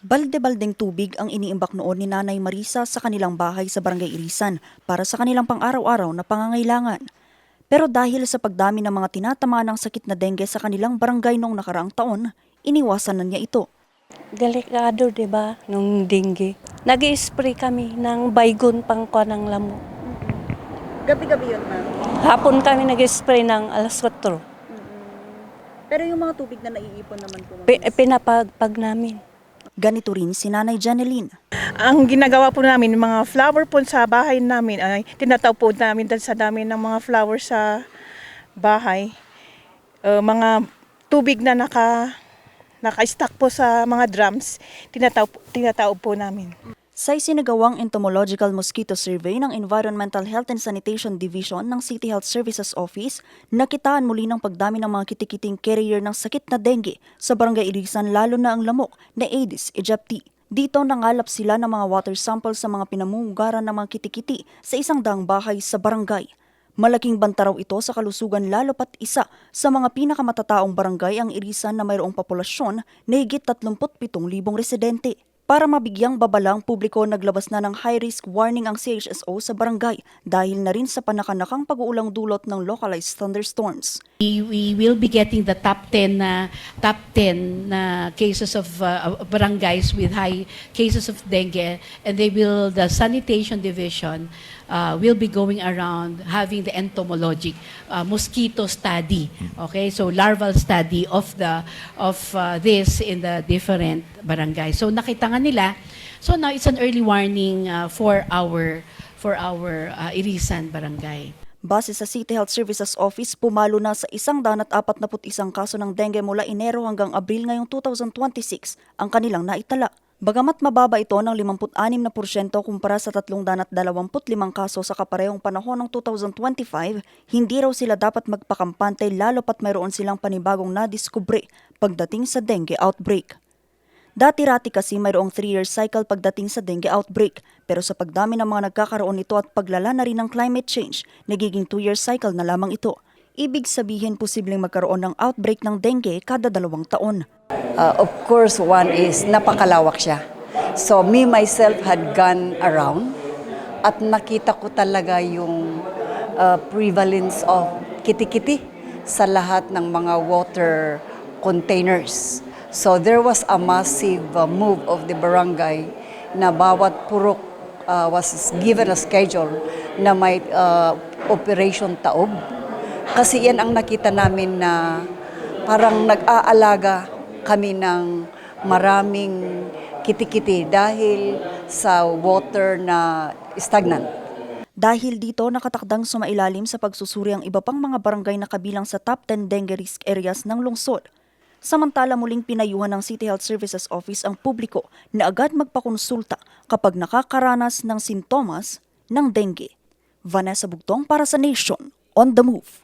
Balde-baldeng tubig ang iniimbak noon ni Nanay Marisa sa kanilang bahay sa Barangay Irisan para sa kanilang pang-araw-araw na pangangailangan. Pero dahil sa pagdami ng mga tinatamaan ng sakit na dengue sa kanilang barangay noong nakaraang taon, iniwasan na niya ito. Delikado, di ba, nung dengue. Nag-i-spray kami ng baygon pangkuha ng lamok. Gabi-gabi yun, ma'am. Hapon kami nag-i-spray ng alas 4. Pero yung mga tubig na naiipon naman po, Pinapagpag namin. Ganito rin si Nanay Janeline. Ang ginagawa po namin, mga flower po sa bahay namin, ay tinataw po namin dahil sa dami ng mga flower sa bahay. Mga tubig na naka-stack po sa mga drums, tinataw po namin. Sa isinagawang entomological mosquito survey ng Environmental Health and Sanitation Division ng City Health Services Office, nakitaan muli ng pagdami ng mga kitikiting carrier ng sakit na dengue sa Barangay Irisan, lalo na ang lamok na Aedes aegypti. Dito nangalap sila ng mga water sample sa mga pinamumugaran ng mga kitikiti sa 100 bahay sa barangay. Malaking banta raw ito sa kalusugan, lalo pat isa sa mga pinakamatataong barangay ang Irisan na mayroong populasyon na higit 37,000 residente. Para mabigyang babala ang publiko, naglabas na ng high-risk warning ang CHSO sa barangay dahil na rin sa panakanakang pag-uulang dulot ng localized thunderstorms. We will be getting the top 10 cases of barangays with high cases of dengue, and the sanitation division will be going around having the entomologic mosquito study. Okay, so larval study of this in the different barangays. So nakita nga nila. So now it's an early warning for our Irisan barangay. Base sa City Health Services Office, pumalo na sa 141 kaso ng dengue mula Enero hanggang Abril ngayong 2026 ang kanilang naitala. Bagamat mababa ito ng 56% kumpara sa 325 kaso sa kaparehong panahon ng 2025, hindi raw sila dapat magpakampante, lalo pat mayroon silang panibagong nadiskubre pagdating sa dengue outbreak. Dati-rati kasi mayroong 3-year cycle pagdating sa dengue outbreak, pero sa pagdami ng mga nagkakaroon nito at paglala na rin ng climate change, nagiging 2-year cycle na lamang ito. Ibig sabihin, posibleng magkaroon ng outbreak ng dengue kada 2 taon. Of course, one is napakalawak siya. So me myself had gone around at nakita ko talaga yung prevalence of kitikiti sa lahat ng mga water containers. So there was a massive move of the barangay na bawat purok was given a schedule na may operation taob. Kasi yan ang nakita namin na parang nag-aalaga kami ng maraming kitikiti dahil sa water na stagnant. Dahil dito, nakatakdang sumailalim sa pagsusuri ang iba pang mga barangay na kabilang sa top 10 dengue risk areas ng lungsod. Samantala, muling pinayuhan ng City Health Services Office ang publiko na agad magpakonsulta kapag nakakaranas ng sintomas ng dengue. Vanessa Bugtong para sa Nation on the Move.